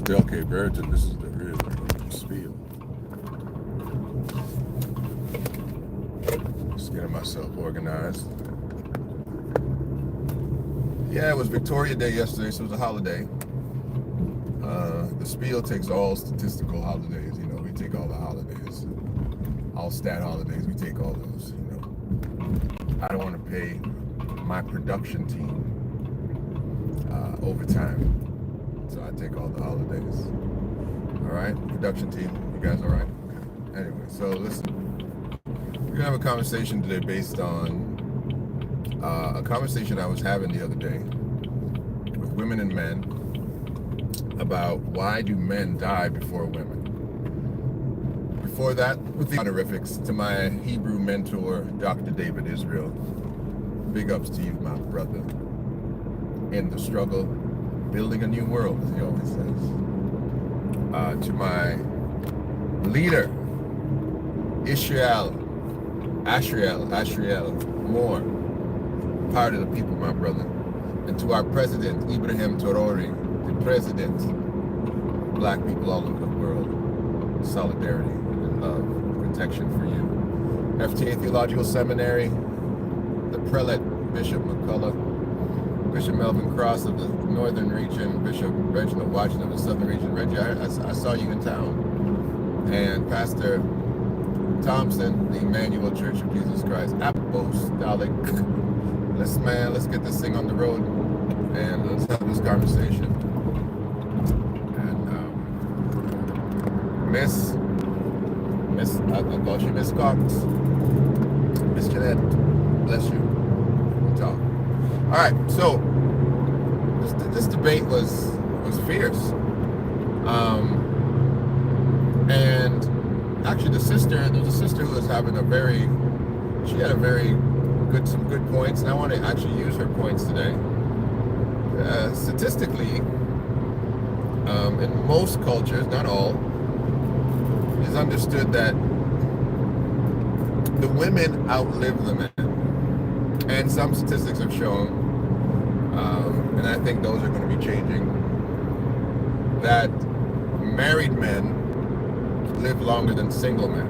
Okay, Virgin, this is the real spiel. Just getting myself organized. Yeah, it was Victoria Day yesterday, so it was a holiday. The spiel takes all statistical holidays. You know, we take all the holidays, all stat holidays. We take all those. You know, I don't want to pay my production team overtime, so I take all the holidays. All right, production team, you guys all right? Okay. Anyway, so listen, we're gonna have a conversation today based on a conversation I was having the other day with women and men about why do men die before women. Before that, with the honorifics to my Hebrew mentor, Dr. David Israel. Big ups to you, my brother. In the struggle, building a new world, as he always says. To my leader, Ashriel Moore, part of the people, my brother. And to our president, Ibrahim Torori, the president of black people all over the world. Solidarity and love, protection for you. FTA Theological Seminary, the prelate, Bishop McCullough, Bishop Melvin Cross of the Northern Region, Bishop Reginald Washington of the Southern Region. Reggie, I saw you in town. And Pastor Thompson, the Emmanuel Church of Jesus Christ, Apostolic. Let's get this thing on the road and let's have this conversation. And Miss, I'll call you Miss Cox, Miss Jeanette, bless you. We'll talk. All right, so this debate was fierce, and actually there was a sister who was having she had some good points, and I want to actually use her points today. Statistically, in most cultures, not all, it is understood that the women outlive the men. And some statistics have shown, and I think those are going to be changing, that married men live longer than single men.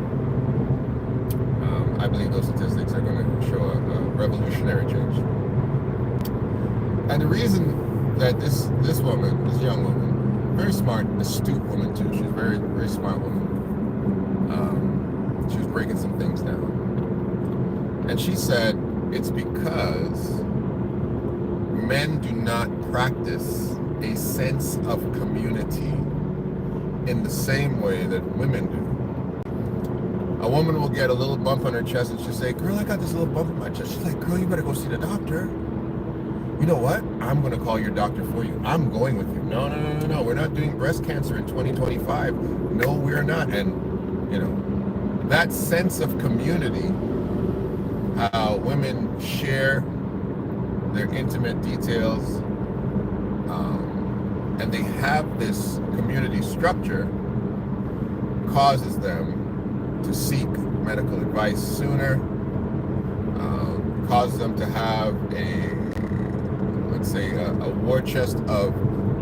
I believe those statistics are going to show a revolutionary change. And the reason that this young woman, very smart, astute woman too, she's a very, very smart woman. She was breaking some things down. And she said it's because men do not practice a sense of community in the same way that women do. A woman will get a little bump on her chest and she'll say, girl, I got this little bump on my chest. She's like, girl, you better go see the doctor. You know what? I'm going to call your doctor for you. I'm going with you. No. We're not doing breast cancer in 2025. No, we're not. And, you know, that sense of community, how women share their intimate details, and they have this community structure, causes them to seek medical advice sooner, causes them to have a war chest of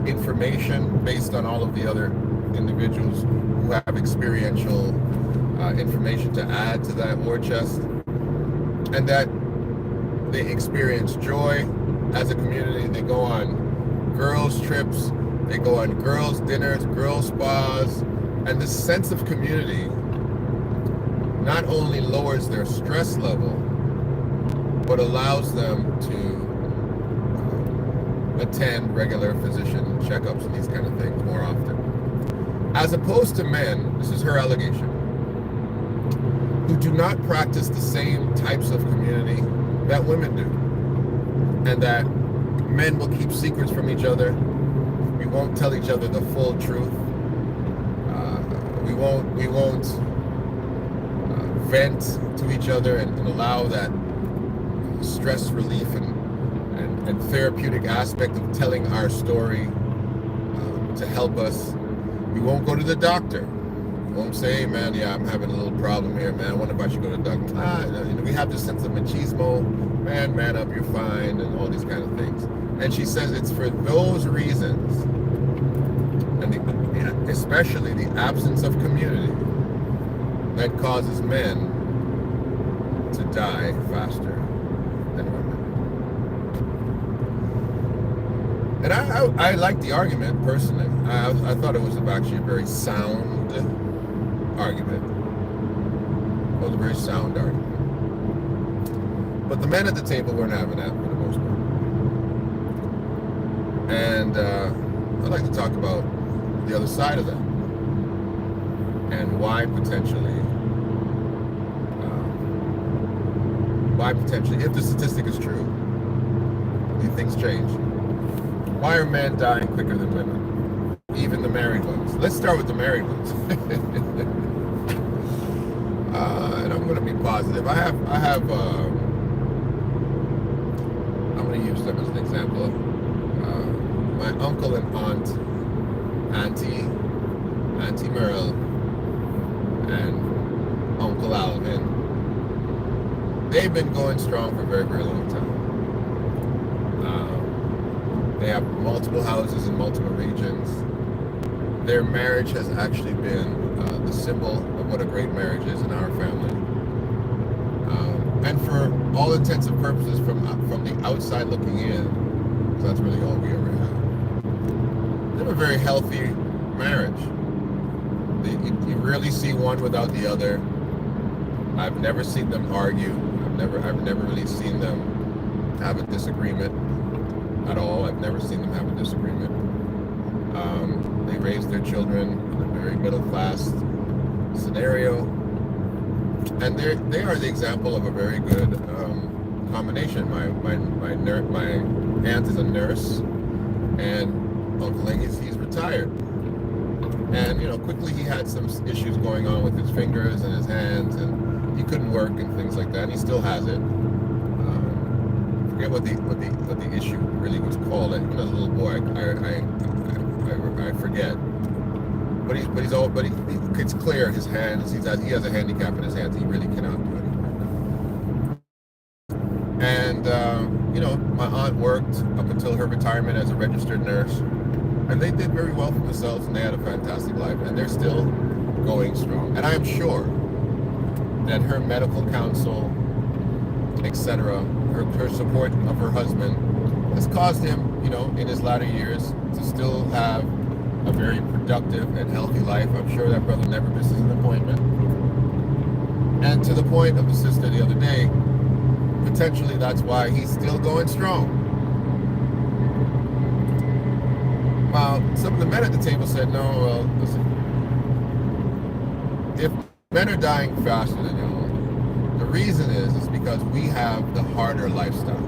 information based on all of the other individuals who have experiential information to add to that war chest, and that they experience joy as a community. They go on girls' trips, they go on girls' dinners, girls' spas, and this sense of community not only lowers their stress level, but allows them to attend regular physician checkups and these kind of things more often. As opposed to men, this is her allegation, who do not practice the same types of community that women do. And that men will keep secrets from each other. We won't tell each other the full truth. We won't vent to each other and allow that stress relief and therapeutic aspect of telling our story to help us. We won't go to the doctor. We won't say, hey, man, yeah, I'm having a little problem here, man. I wonder if I should go to the doctor. We have this sense of machismo, man up, you're fine, and all these kind of things. And she says it's for those reasons. And especially the absence of community, that causes men to die faster than women. And I like the argument personally. I thought it was actually a very sound argument. It was a very sound argument. But the men at the table weren't having that for the most part. And I'd like to talk about the other side of that and why potentially, if the statistic is true, these things change. Why are men dying quicker than women? Even the married ones. Let's start with the married ones. And I'm going to be positive. I'm going to use them as an example. My uncle and aunt, Auntie Merle, and Uncle Alvin, they've been going strong for a very, very long time. They have multiple houses in multiple regions. Their marriage has actually been the symbol of what a great marriage is in our family. And for all intents and purposes, from the outside looking in, because that's really all we ever have, they have a very healthy marriage. You rarely see one without the other. I've never seen them argue. I've never really seen them have a disagreement at all. I've never seen them have a disagreement. They raise their children in a very middle class scenario, and they are the example of a very good combination. My aunt is a nurse, and Uncle he's retired. And quickly he had some issues going on with his fingers and his hands, and he couldn't work and things like that. And he still has it. I forget what the issue really was called. Even as a little boy, I forget. But it's clear his hands. He has a handicap in his hands. He really cannot do anything. And my aunt worked up until her retirement as a registered nurse. And they did very well for themselves, and they had a fantastic life, and they're still going strong. And I am sure that her medical counsel, etc., her support of her husband has caused him, in his latter years to still have a very productive and healthy life. I'm sure that brother never misses an appointment. And to the point of the sister the other day, potentially that's why he's still going strong. Well, some of the men at the table said, no, well, listen, if men are dying faster than y'all, the reason is because we have the harder lifestyle.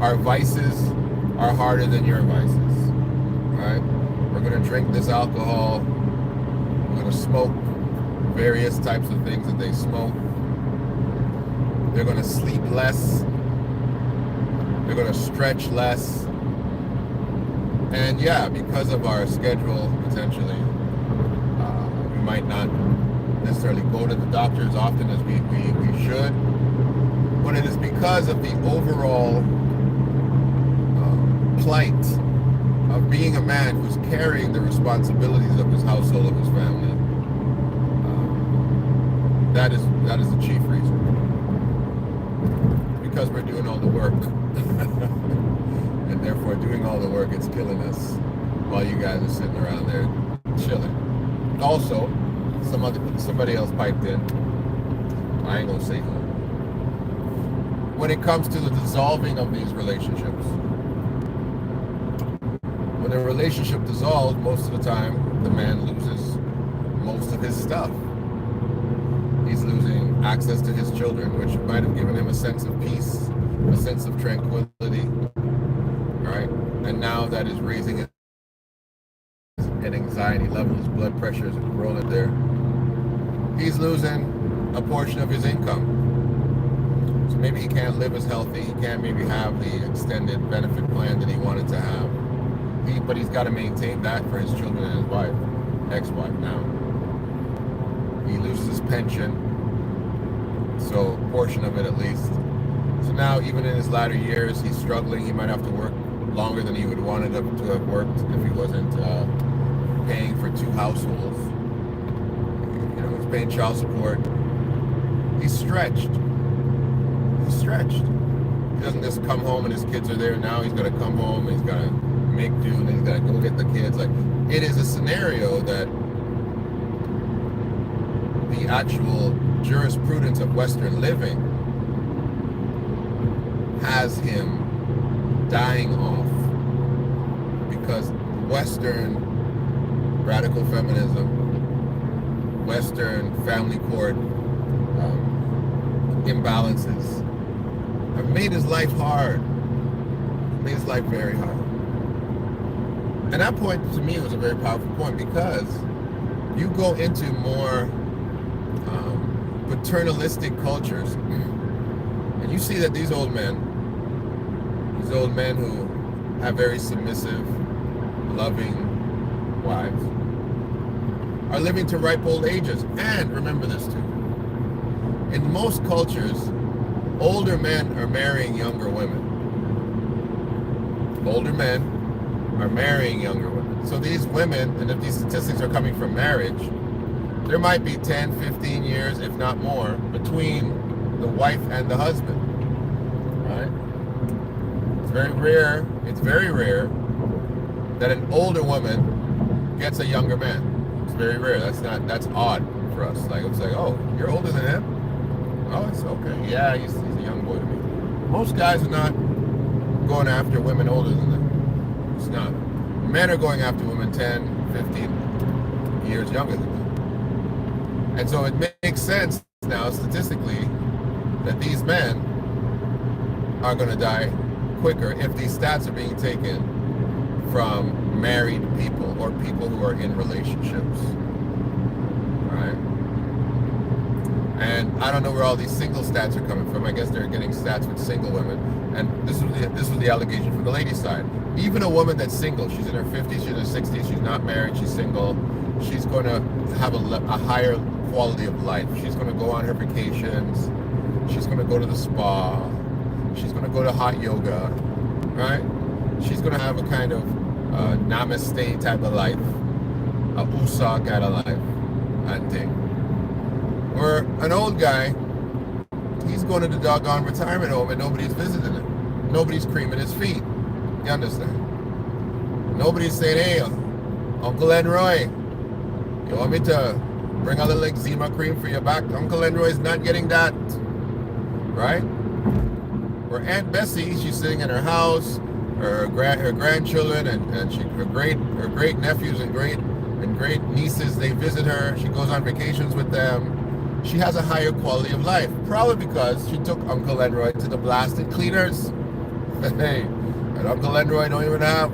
Our vices are harder than your vices, right? We're going to drink this alcohol. We're going to smoke various types of things that they smoke. They're going to sleep less. They're going to stretch less. And yeah, because of our schedule, potentially, we might not necessarily go to the doctor as often as we should. But it is because of the overall plight of being a man who's carrying the responsibilities of his household, of his family. That is the chief reason. Because we're doing all the work. And therefore doing all the work, it's killing us while you guys are sitting around there chilling. Also, somebody else piped in. I ain't gonna say who. When it comes to the dissolving of these relationships, when a relationship dissolves, most of the time the man loses most of his stuff. He's losing access to his children, which might have given him a sense of peace, a sense of tranquility. Right? And now that is raising an anxiety level, his blood pressure is rolling there. He's losing a portion of his income. So maybe he can't live as healthy. He can't maybe have the extended benefit plan that he wanted to have. But he's got to maintain that for his children and his wife, ex-wife now. He loses his pension, so a portion of it at least. So now, even in his latter years, he's struggling. He might have to work longer than he would wanted to have worked if he wasn't households. You know, he's paying child support. He's stretched. He's stretched. He doesn't just come home and his kids are there. Now he's got to come home and he's got to make do and he's got to go get the kids. Like, it is a scenario that the actual jurisprudence of Western living has him dying off, because Western radical feminism, Western family court imbalances have made his life hard, made his life very hard. And that point to me was a very powerful point, because you go into more paternalistic cultures and you see that these old men who have very submissive, loving wives are living to ripe old ages. And remember this too, in most cultures, older men are marrying younger women. Older men are marrying younger women. So these women, and if these statistics are coming from marriage, there might be 10, 15 years, if not more, between the wife and the husband, right? It's very rare that an older woman gets a younger man. It's very rare. That's odd for us. Like, it's like, oh, you're older than him? Oh, it's okay. Yeah, he's a young boy to me. Most guys are not going after women older than them. It's not. Men are going after women 10, 15 years younger than them. And so it makes sense now, statistically, that these men are going to die quicker if these stats are being taken from married people or people who are in relationships, right? And I don't know where all these single stats are coming from. I guess they're getting stats with single women. And this was the allegation from the lady side. Even a woman that's single, she's in her 50s, she's in her 60s, she's not married, she's single, she's going to have a higher quality of life. She's going to go on her vacations, she's going to go to the spa, she's going to go to hot yoga, right? She's going to have a kind of namaste type of life, a USA kind of life, and thing. Or an old guy, he's going to the doggone retirement home and nobody's visiting him. Nobody's creaming his feet. You understand? Nobody's saying, hey, Uncle Enroy, you want me to bring a little eczema cream for your back? Uncle Enroy's not getting that, right? Or Aunt Bessie, she's sitting in her house, her grandchildren and her great nephews and great nieces, they visit her. She goes on vacations with them. She has a higher quality of life, probably because she took Uncle Enroy to the blasted cleaners. Hey, and Uncle Enroy don't even have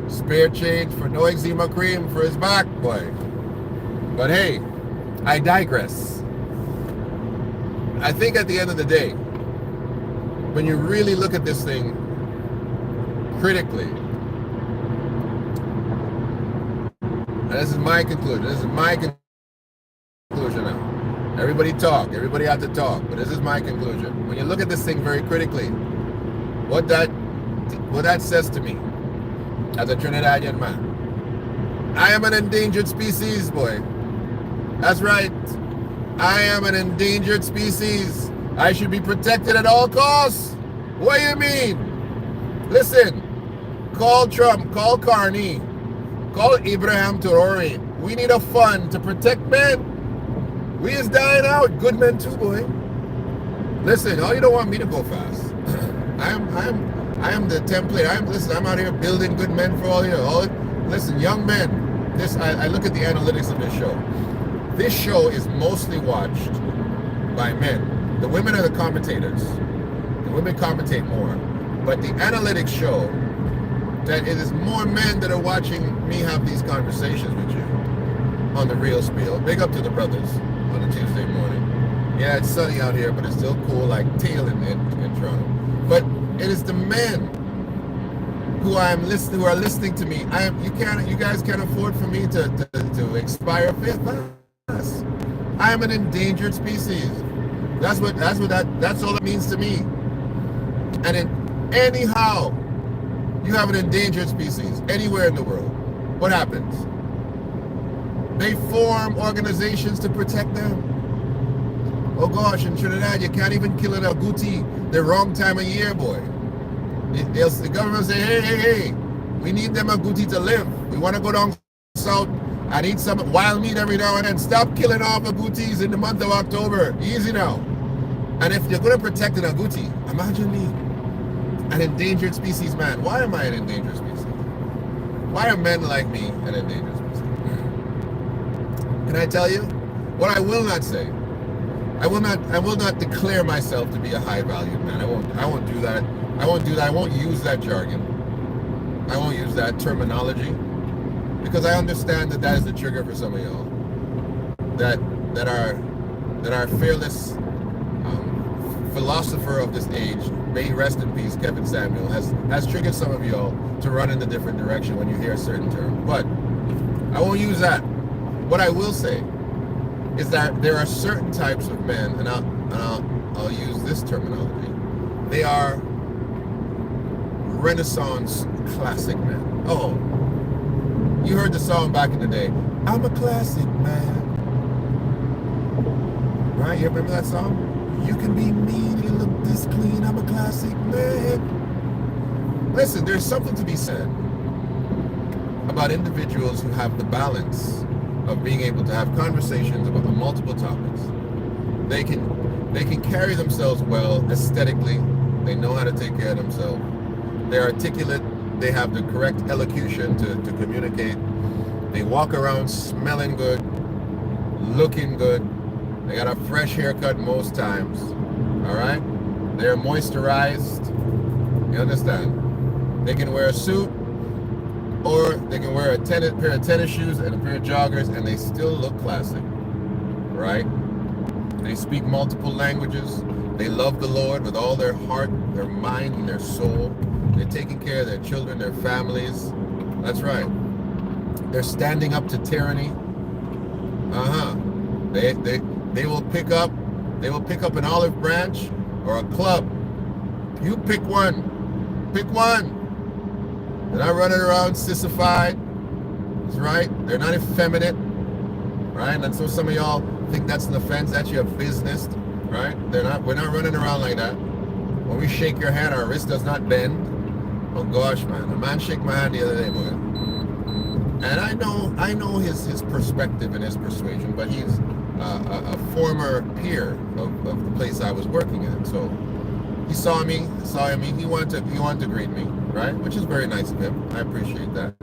spare change for no eczema cream for his back, boy. But hey, I digress. I think at the end of the day, when you really look at this thing critically, and this is my conclusion. This is my conclusion now. Everybody talk. Everybody have to talk. But this is my conclusion. When you look at this thing very critically, what that says to me as a Trinidadian man, I am an endangered species, boy. That's right. I am an endangered species. I should be protected at all costs. What do you mean? Listen, call Trump, call Carney, call Ibrahim Traore. We need a fund to protect men. We is dying out. Good men too, boy. Listen, oh, you don't want me to go fast. I am the template. I'm out here building good men for all you. Listen, young men. I look at the analytics of this show. This show is mostly watched by men. The women are the commentators. The women commentate more. But the analytics show that it is more men that are watching me have these conversations with you on the real spiel. Big up to the brothers on a Tuesday morning. Yeah, it's sunny out here, but it's still cool like tail in Toronto. But it is the men who are listening to me. You guys can't afford for me to expire fast. I am an endangered species. That's all it means to me. And anyhow, you have an endangered species anywhere in the world. What happens? They form organizations to protect them. Oh gosh, in Trinidad, you can't even kill an agouti the wrong time of year, boy. The government say, hey, we need them agouti to live. We want to go down south and eat some wild meat every now and then. Stop killing off agoutis in the month of October. Easy now. And if you're going to protect an agouti, imagine me, an endangered species man. Why am I an endangered species? Why are men like me an endangered species? Can I tell you what I will not say? I will not declare myself to be a high-valued man. I won't do that. I won't use that jargon. I won't use that terminology because I understand that is the trigger for some of y'all. That our fearless philosopher of this age, may he rest in peace, Kevin Samuel, has triggered some of y'all to run in a different direction when you hear a certain term. But I won't use that. What I will say is that there are certain types of men, and I'll use this terminology. They are Renaissance classic men. Oh, you heard the song back in the day. I'm a classic man. Right? You remember that song? You can be mean, you look this clean. I'm a classic man. Listen, there's something to be said about individuals who have the balance of being able to have conversations about multiple topics. They can carry themselves well aesthetically. They know how to take care of themselves. They're articulate. They have the correct elocution to communicate. They walk around smelling good, looking good. They got a fresh haircut most times. All right? They're moisturized. You understand? They can wear a suit, or they can wear a pair of tennis shoes and a pair of joggers, and they still look classic, right? They speak multiple languages. They love the Lord with all their heart, their mind, and their soul. They're taking care of their children, their families. That's right. They're standing up to tyranny. They will pick up an olive branch or a club. You pick one. Pick one. They're not running around sissified. That's right. They're not effeminate. Right? And so some of y'all think that's an offense. That's your business. Right? We're not running around like that. When we shake your hand, our wrist does not bend. Oh gosh, man. A man shake my hand the other day, boy. And I know his perspective and his persuasion, but he's a former peer of the place I was working at. So he saw me, he wanted to greet me, right? Which is very nice of him. I appreciate that.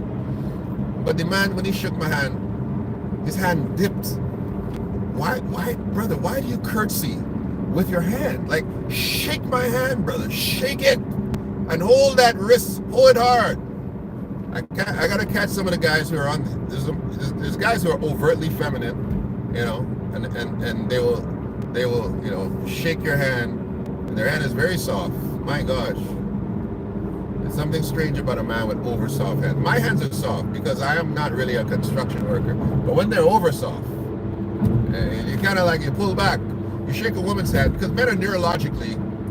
But the man, when he shook my hand, his hand dipped. Why, brother, why do you curtsy with your hand? Like, shake my hand, brother, shake it. And hold that wrist, hold it hard. I gotta catch some of the guys who are on, there's guys who are overtly feminine, you know, and they will, you know, shake your hand, and their hand is very soft. My gosh. There's something strange about a man with over soft hands. My hands are soft because I am not really a construction worker, but when they're over soft, you kind of like, you pull back, you shake a woman's hand, because men are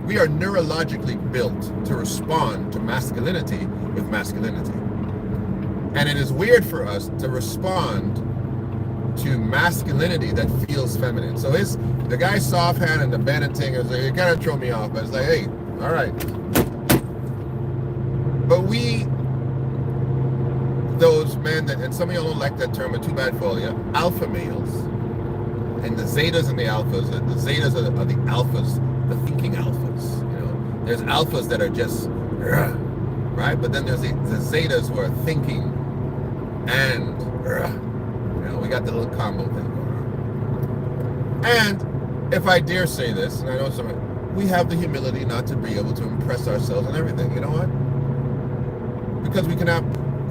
we are neurologically built to respond to masculinity with masculinity. And it is weird for us to respond to masculinity that feels feminine. So the guy's soft hand and the bending thing, it kind of threw me off, but it's like, hey, all right. But those men and some of y'all don't like that term, but too bad for all you, alpha males, and the zetas and the alphas, the zetas are the alphas, the thinking alphas, you know. There's alphas that are just, right? But then there's the zetas who are thinking and, you know, we got the little combo thing going on. And if I dare say this, and I know we have the humility not to be able to impress ourselves on everything. You know what? Because we can have,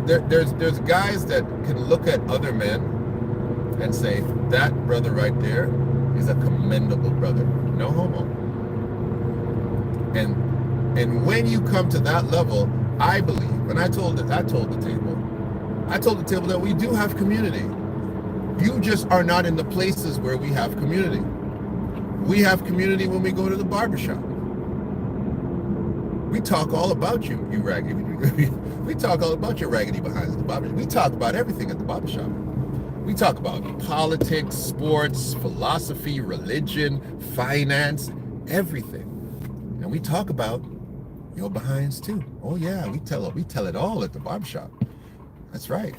there's guys that can look at other men and say, that brother right there is a commendable brother. No homo. And when you come to that level, I believe, and I told the table that we do have community. You just are not in the places where we have community. We have community when we go to the barbershop. We talk all about you raggedy. We talk all about your raggedy behinds at the barbershop. We talk about everything at the barbershop. We talk about politics, sports, philosophy, religion, finance, everything. And we talk about your behinds too. Oh yeah, we tell it all at the barbershop. That's right.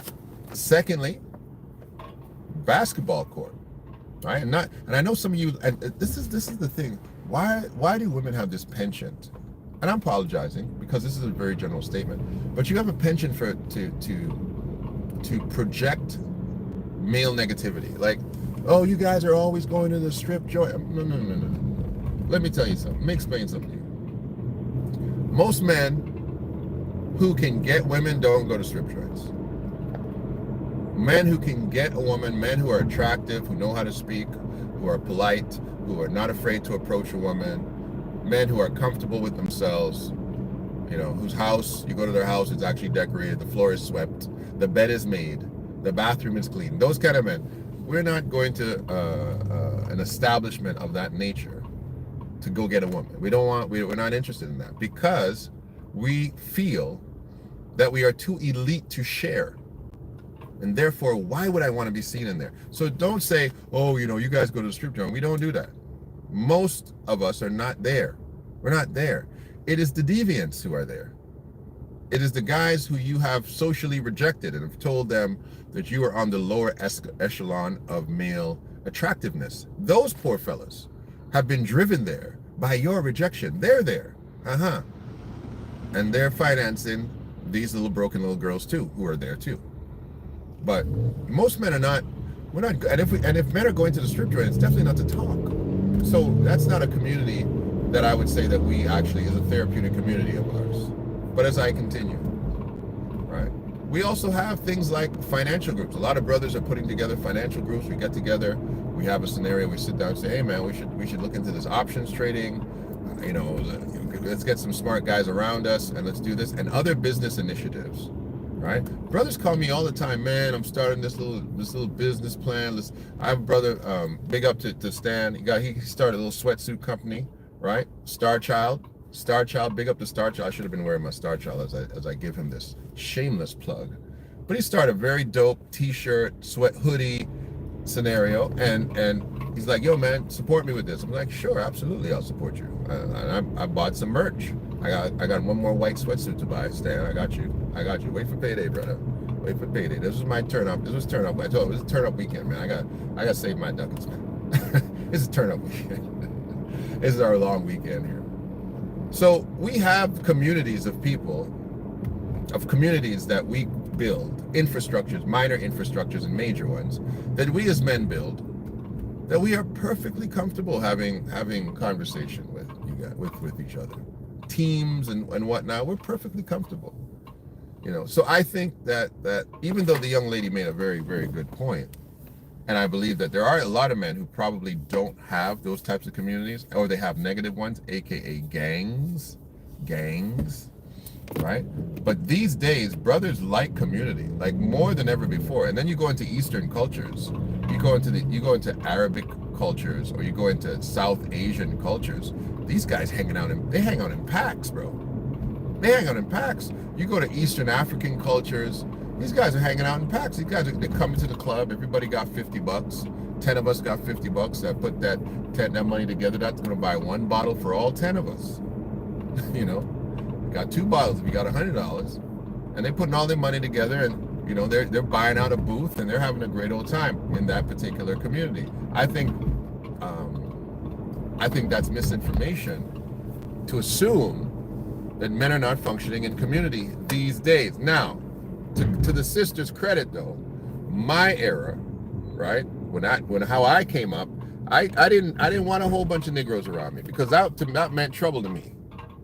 Secondly, basketball court. Right? And I know some of you, and this is the thing. Why do women have this penchant? And I'm apologizing because this is a very general statement, but you have a penchant for to project male negativity. Like, oh, you guys are always going to the strip joint. No. Let me tell you something. Let me explain something to you. Most men who can get women don't go to strip joints. Men who can get a woman, men who are attractive, who know how to speak, who are polite, who are not afraid to approach a woman, men who are comfortable with themselves, you know, whose house, you go to their house, it's actually decorated, the floor is swept, the bed is made, the bathroom is clean. Those kind of men. We're not going to an establishment of that nature to go get a woman. We're not interested in that because we feel that we are too elite to share. And therefore, why would I want to be seen in there? So don't say, oh, you know, you guys go to the strip joint. We don't do that. Most of us are not there. We're not there. It is the deviants who are there. It is the guys who you have socially rejected and have told them that you are on the lower echelon of male attractiveness. Those poor fellas have been driven there by your rejection. They're there. And they're financing these broken little girls too, who are there too. But most men are not. We're not. And if men are going to the strip joint, it's definitely not to talk. So that's not a community that I would say that we actually is a therapeutic community of ours. But as I continue, right, we also have things like financial groups. A lot of brothers are putting together financial groups. We get together, we have a scenario, we sit down and say, hey man, we should look into this options trading. You know, let's get some smart guys around us and let's do this and other business initiatives. Right? Brothers call me all the time, man. I'm starting this little business plan. I have a brother, big up to Stan. He started a little sweatsuit company, right? Star Child, big up to Star Child. I should have been wearing my Star Child as I give him this shameless plug. But he started a very dope t-shirt, sweat hoodie scenario, and he's like, yo man, support me with this. I'm like, sure, absolutely, I'll support you. I bought some merch. I got one more white sweatsuit to buy. Stan, I got you. Wait for payday, brother. Wait for payday. This was my turn up. This was turn up. I told him it was a turn up weekend, man. I got to save my ducats, man. It's a turn up weekend. This is our long weekend here. So we have communities of people, of communities that we build, infrastructures, minor infrastructures and major ones, that we as men build, that we are perfectly comfortable having conversation with each other. Teams and whatnot, we're perfectly comfortable. You know, so I think that even though the young lady made a very, very good point, and I believe that there are a lot of men who probably don't have those types of communities, or they have negative ones, aka gangs, right? But these days, brothers like community, like more than ever before. And then you go into Eastern cultures, you go into Arabic cultures, or you go into South Asian cultures. These guys hang out in packs, bro. They hang out in packs. You go to Eastern African cultures, these guys are hanging out in packs. These guys they come into the club, everybody got $50. 10 of us got $50. That put that money together, that's gonna buy one bottle for all 10 of us. You know, got 2 bottles if you got $100. And they're putting all their money together, and you know, they're buying out a booth and they're having a great old time in that particular community. I think that's misinformation to assume that men are not functioning in community these days. Now, to the sisters' credit though, my era, right? How I came up, I didn't want a whole bunch of Negroes around me, because that meant trouble to me,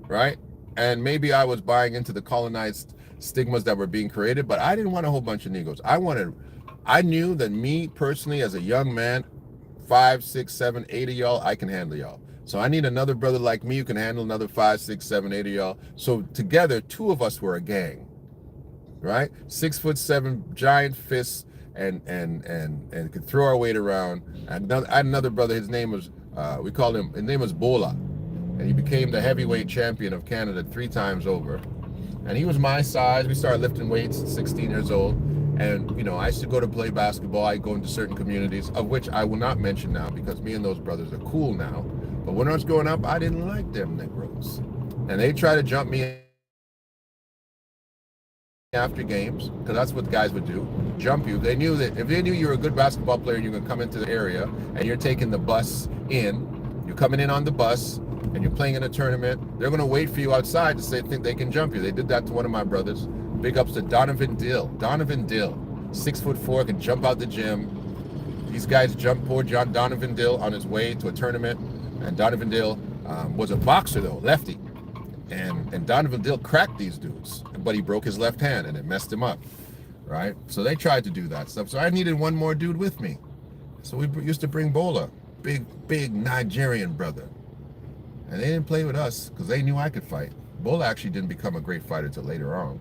right? And maybe I was buying into the colonized stigmas that were being created, but I didn't want a whole bunch of Negroes. I knew that me personally as a young man, 5, 6, 7, 8 of y'all, I can handle y'all. So I need another brother like me who can handle another 5, 6, 7, 8 of y'all. So together, 2 of us were a gang, right? 6'7", giant fists, and could throw our weight around. And I had another brother. His name was his name was Bola, and he became the heavyweight champion of Canada 3 times over. And he was my size. We started lifting weights at 16 years old, And, you know, I used to go to play basketball. I go into certain communities, of which I will not mention now because me and those brothers are cool now. But when I was growing up, I didn't like them Negroes. And they try to jump me after games, because that's what the guys would do, jump you. They knew that if they knew you were a good basketball player and you're going to come into the area and you're taking the bus in, you're coming in on the bus and you're playing in a tournament, they're going to wait for you outside to say, think they can jump you. They did that to one of my brothers. Big ups to Donovan Dill. 6'4", can jump out the gym. These guys jumped poor Donovan Dill on his way to a tournament, and Donovan Dill was a boxer though, lefty. And Donovan Dill cracked these dudes, but he broke his left hand and it messed him up, right? So they tried to do that stuff. So I needed one more dude with me. So we used to bring Bola, big Nigerian brother. And they didn't play with us because they knew I could fight. Bola actually didn't become a great fighter till later on,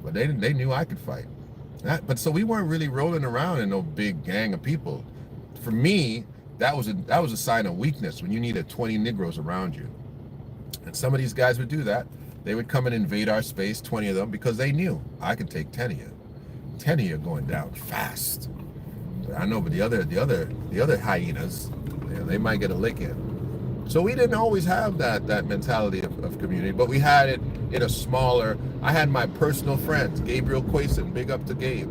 but they knew I could fight. But so we weren't really rolling around in no big gang of people. For me, that was a sign of weakness when you needed 20 Negroes around you. And some of these guys would do that. They would come and invade our space, 20 of them, because they knew I could take 10 of you. 10 of you going down fast. I know, but the other hyenas, they might get a lick in. So we didn't always have that mentality of community, but we had it in a smaller. I had my personal friends, Gabriel Quayson, big up to Gabe,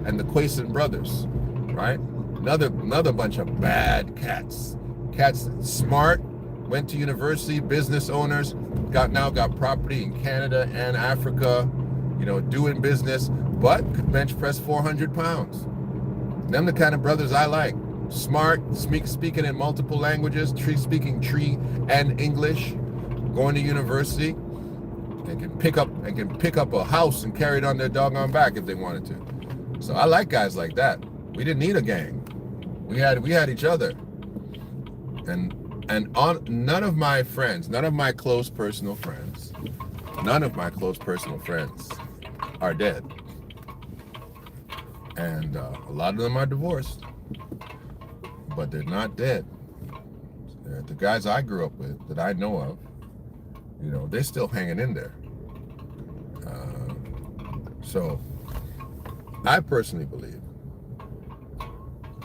and the Quayson brothers, right? Another bunch of bad cats. Cats smart. Went to university, business owners, got property in Canada and Africa, you know, doing business, but could bench press 400 pounds. Them the kind of brothers I like. Smart, speaking in multiple languages, speaking Tree and English, going to university, and can pick up a house and carry it on their doggone back if they wanted to. So I like guys like that. We didn't need a gang. We had each other. And none of my close personal friends are dead. And a lot of them are divorced, but they're not dead. The guys I grew up with, that I know of, you know, they're still hanging in there. So I personally believe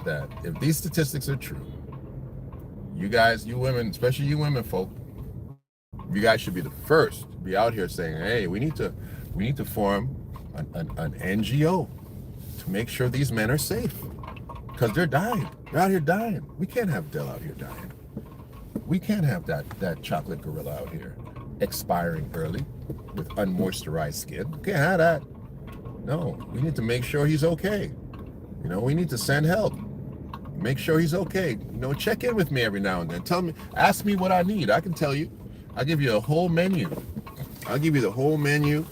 that if these statistics are true, you guys, you women, especially you women folk, you guys should be the first to be out here saying, hey, we need to form an NGO to make sure these men are safe, because they're dying. They're out here dying. We can't have Dell out here dying. We can't have that chocolate gorilla out here expiring early with unmoisturized skin. We can't have that. No, we need to make sure he's okay. You know, we need to send help. Make sure he's okay. You know, check in with me every now and then. Ask me what I need. I can tell you. I'll give you a whole menu. I'll give you the whole menu.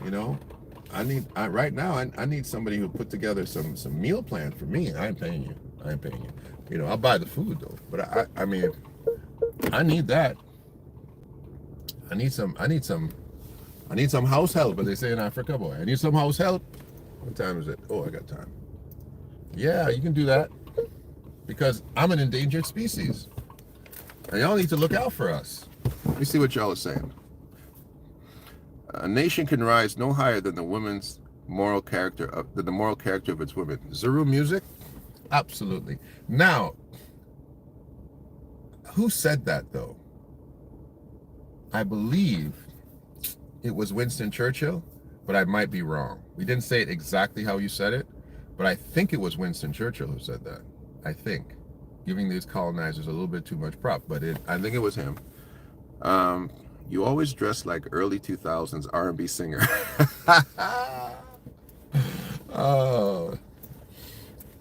You know, right now I need somebody who put together some meal plan for me. I ain't paying you. You know, I'll buy the food though. But I mean, I need that. I need some house help, as they say in Africa, boy. I need some house help. What time is it? Oh, I got time. Yeah, you can do that. Because I'm an endangered species. And y'all need to look out for us. Let me see what y'all are saying. A nation can rise no higher than the moral character of its women. Zuru music? Absolutely. Now, who said that though? I believe it was Winston Churchill, but I might be wrong. We didn't say it exactly how you said it, but I think it was Winston Churchill who said that. I think, giving these colonizers a little bit too much prop, but I think it was him. You always dress like early 2000s R&B singer. Oh,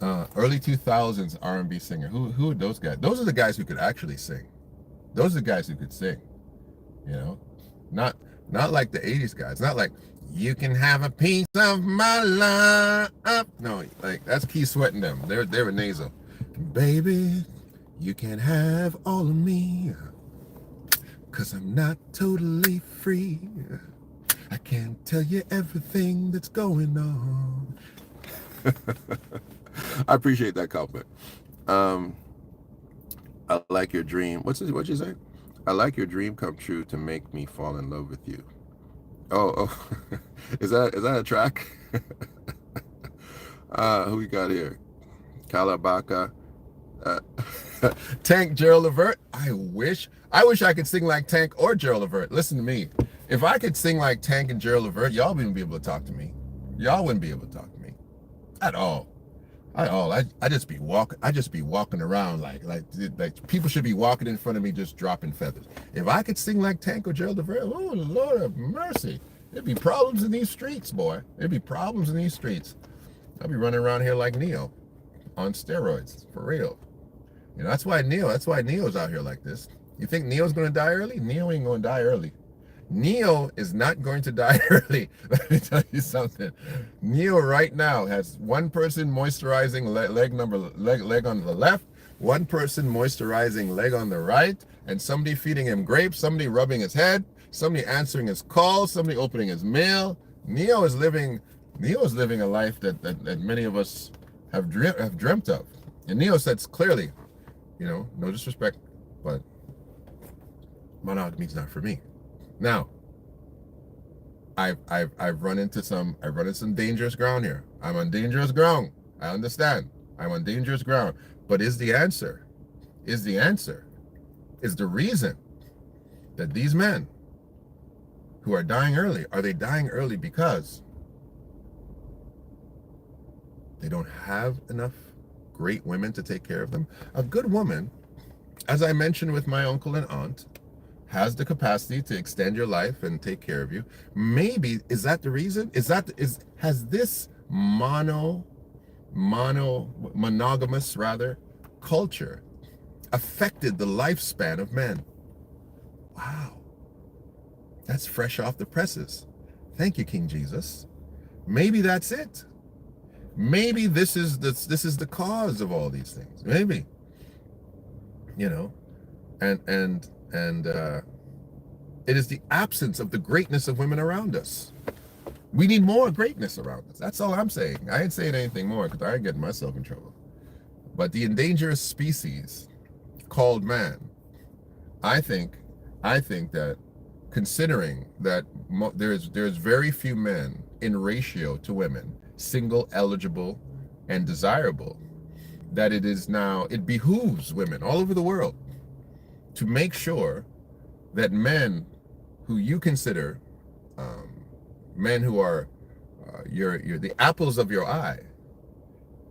early 2000s R&B singer. Who are those guys? Those are the guys who could actually sing. Those are the guys who could sing. You know, not like the 80s guys. Not like, you can have a piece of my life. No, like that's Keith Sweat and them. They were nasal. Baby, you can have all of me, 'cause I'm not totally free. I can't tell you everything that's going on. I appreciate that compliment. I like your dream. What'd you say? I like your dream come true to make me fall in love with you. Oh, is that a track? Who we got here? Kalabaka. Uh, Tank Gerald Levert. I wish I could sing like Tank or Gerald Levert. Listen to me. If I could sing like Tank and Gerald Levert, y'all wouldn't be able to talk to me. Y'all wouldn't be able to talk to me at all. At all. I just be walking around like people should be walking in front of me just dropping feathers. If I could sing like Tank or Gerald Levert, oh Lord have mercy. There'd be problems in these streets, boy. There'd be problems in these streets. I'd be running around here like Neo on steroids, for real. You know, that's why Neo's out here like this. You think Neo's gonna die early? Neo ain't gonna die early. Neo is not going to die early. Let me tell you something. Neo right now has one person moisturizing leg on the left, one person moisturizing leg on the right, and somebody feeding him grapes, somebody rubbing his head, somebody answering his calls, somebody opening his mail. Neo is living a life that many of us have dreamt of. And Neo says clearly, you know, no disrespect, but monogamy is not for me. Now, I've run into some dangerous ground here. I'm on dangerous ground. I understand. I'm on dangerous ground. But is the reason that these men who are dying early, are they dying early because they don't have enough great women to take care of them? A good woman, as I mentioned with my uncle and aunt, has the capacity to extend your life and take care of you. Maybe, is that the reason? Has this monogamous rather culture affected the lifespan of men? Wow. That's fresh off the presses. Thank you, King Jesus. Maybe that's it. Maybe this is the cause of all these things. Maybe. You know, and it is the absence of the greatness of women around us. We need more greatness around us. That's all I'm saying. I ain't saying anything more because I ain't getting myself in trouble. But the endangered species called man, I think that considering that there's very few men in ratio to women, single, eligible, and desirable, that it behooves women all over the world to make sure that men who you consider men who are you're the apples of your eye,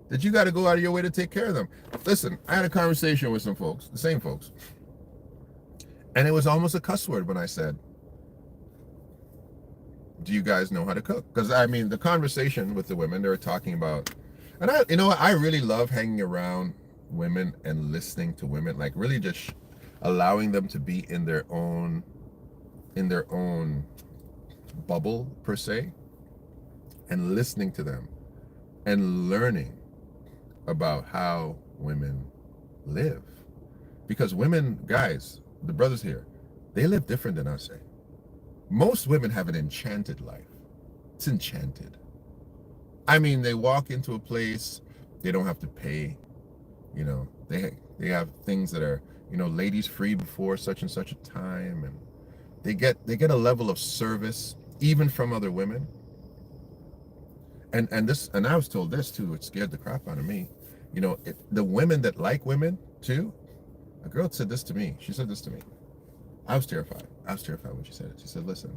that you got to go out of your way to take care of them. Listen, I had a conversation with some folks, the same folks, and it was almost a cuss word when I said, do you guys know how to cook? Because I mean, the conversation with the women, they were talking about, and I really love hanging around women and listening to women, like really just allowing them to be in their own bubble per se, and listening to them and learning about how women live. Because women, guys, the brothers here, they live different than us. Most women have an enchanted life. It's enchanted. I mean, they walk into a place, they don't have to pay. You know, they have things that are, you know, ladies free before such and such a time, and they get a level of service even from other women. And I was told this too. It scared the crap out of me. You know, the women that like women too. A girl said this to me. She said this to me. I was terrified. When she said it. She said, "Listen,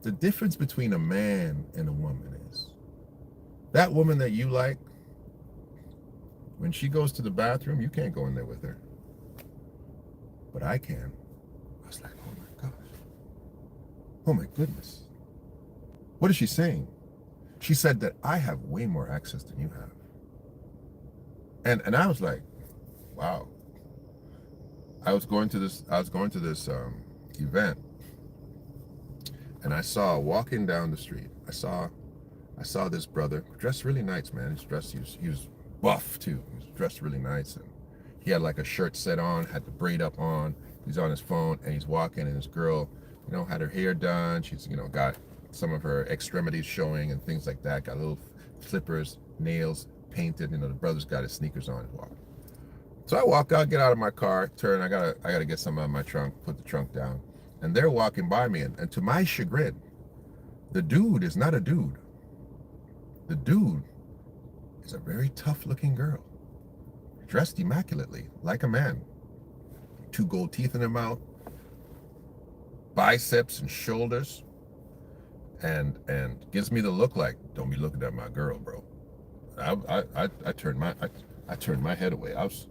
the difference between a man and a woman is that woman that you like, when she goes to the bathroom, you can't go in there with her. But I can." I was like, oh my gosh. Oh my goodness. What is she saying? She said that I have way more access than you have. And I was like, wow. I was going to this event, and I saw, walking down the street, I saw this brother dressed really nice, man. He was buff too. He was dressed really nice, and he had like a shirt set on, had the braid up on. He's on his phone, and he's walking, and this girl, you know, had her hair done. She's, you know, got some of her extremities showing and things like that. Got little flippers, nails painted. You know, the brother's got his sneakers on. Walk. So I walk out, get out of my car, turn. I gotta get some out of my trunk, put the trunk down, and they're walking by me, and to my chagrin, the dude is not a dude. The dude is a very tough-looking girl, dressed immaculately, like a man. 2 gold teeth in her mouth, biceps and shoulders, and gives me the look like, don't be looking at my girl, bro. I turned my head away. I was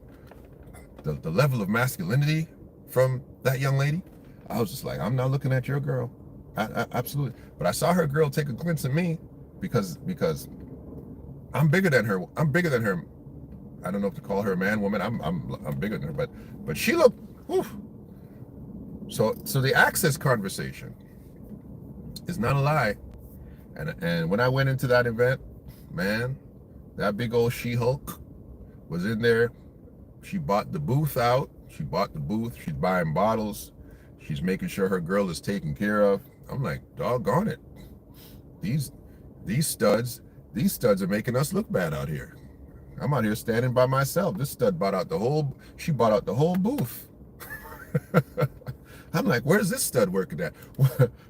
the level of masculinity from that young lady. I was just like, I'm not looking at your girl. Absolutely. But I saw her girl take a glimpse at me because I'm bigger than her. I'm bigger than her. I don't know if to call her a man, woman. I'm bigger than her, but she looked. Whew. So the access conversation is not a lie. And when I went into that event, man, that big old She-Hulk was in there. She bought the booth out. She bought the booth. She's buying bottles. She's making sure her girl is taken care of. I'm like, doggone it. These studs are making us look bad out here. I'm out here standing by myself. This stud bought out the whole booth. I'm like, where's this stud working at?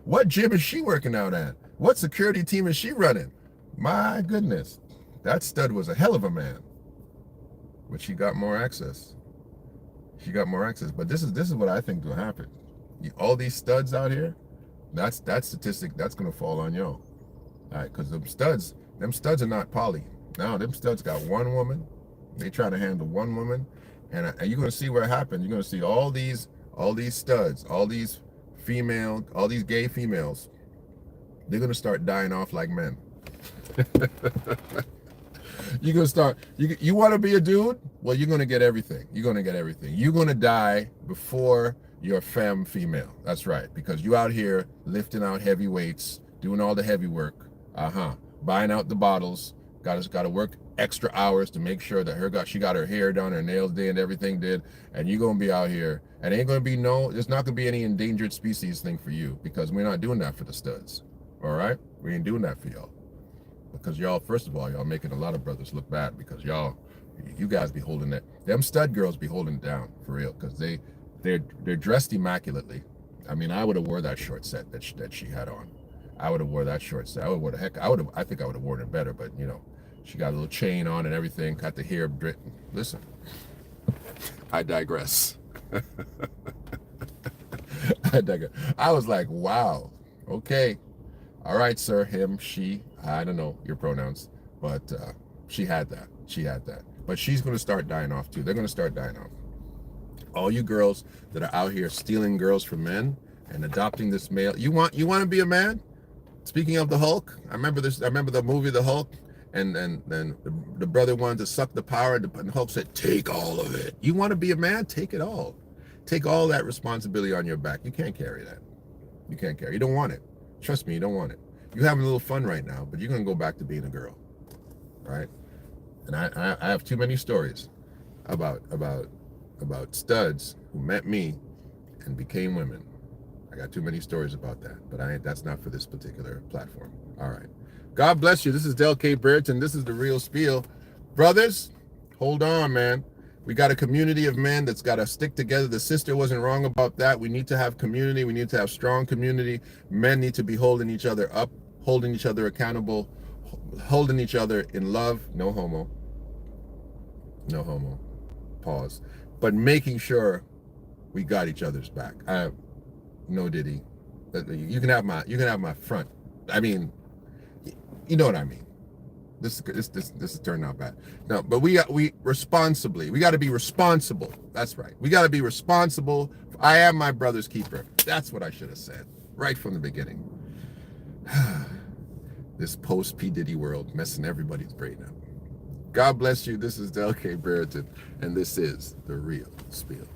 What gym is she working out at? What security team is she running? My goodness, that stud was a hell of a man. But she got more access. She got more access. But this is what I think will happen. All these studs out here, that statistic, that's gonna fall on y'all. All right, because them studs are not poly. Now them studs got one woman. They try to handle one woman, and you're gonna see what happened. You're gonna see all these studs, all these gay females. They're gonna start dying off like men. You're gonna start. You want to be a dude? Well, you're gonna get everything. You're gonna get everything. You're gonna die before you're female. That's right, because you out here lifting out heavy weights, doing all the heavy work. Buying out the bottles. Got to work extra hours to make sure that she got her hair done, her nails did, everything did, and you're gonna be out here, and ain't gonna be there's not gonna be any endangered species thing for you, because we're not doing that for the studs. All right, we ain't doing that for y'all, because y'all, first of all, y'all making a lot of brothers look bad, because you guys be holding them stud girls be holding it down for real, because they're dressed immaculately. I mean, I would have wore that short set that she had on. I would have wore that short set. I think I would have worn it better, but she got a little chain on and everything, got the hair drip. Listen, I digress. I was like, wow, okay. All right, sir, him, she, I don't know your pronouns, but she had that. But she's going to start dying off too. They're going to start dying off. All you girls that are out here stealing girls from men and adopting this male. You want to be a man? Speaking of the Hulk, I remember the movie The Hulk, and then the brother wanted to suck the power, and Hulk said, take all of it. You want to be a man? Take it all. Take all that responsibility on your back. You can't carry that. You can't carry. You don't want it. Trust me, you don't want it. You're having a little fun right now, but you're going to go back to being a girl. Right? And I have too many stories about studs who met me and became women. I got too many stories about that, but that's not for this particular platform. All right. God bless you. This is Del K. Brereton. This is The Real Spiel. Brothers, hold on, man. We got a community of men that's got to stick together. The sister wasn't wrong about that. We need to have community. We need to have strong community. Men need to be holding each other up, holding each other accountable, holding each other in love. No homo. No homo. Pause. But making sure we got each other's back. No Diddy. You can have my front. I mean, you know what I mean. This is turning out bad. No, but we got to be responsible. That's right. We got to be responsible. I am my brother's keeper. That's what I should have said right from the beginning. This post P Diddy world messing everybody's brain up. God bless you. This is Del K. Brereton, and this is The Real Spiel.